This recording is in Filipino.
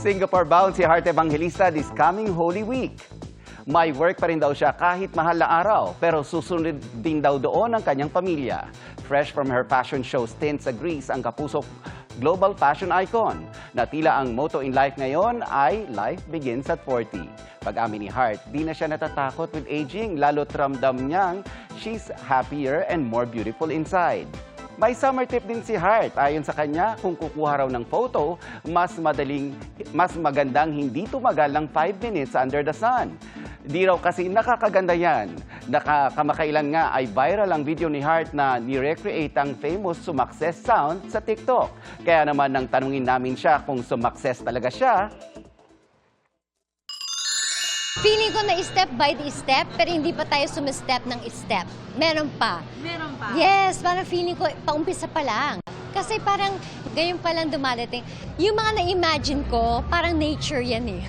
Singapore-bound si Heart Evangelista this coming Holy Week. May work pa rin daw siya kahit mahal na araw, pero susunod din daw doon ang kanyang pamilya. Fresh from her fashion show stint sa Greece ang kapusok global fashion icon, na tila ang motto in life ngayon ay life begins at 40. Pag-amin ni Heart, di na siya natatakot with aging, lalo't ramdam niyang she's happier and more beautiful inside. May summer tip din si Heart. Ayon sa kanya, kung kukuha raw ng photo, mas magandang hindi tumagal ng 5 minutes under the sun. Di raw kasi nakakaganda yan. Kamakailan nga ay viral ang video ni Heart na ni-recreate ang famous sumakses sound sa TikTok. Kaya naman nang tanungin namin siya kung sumakses talaga siya, feeling ko na step by the step, pero hindi pa tayo sumistep ng step. Meron pa. Meron pa? Yes, parang feeling ko, paumpisa pa lang. Kasi parang ngayon pa lang dumadating. Yung mga na-imagine ko, parang nature yan eh.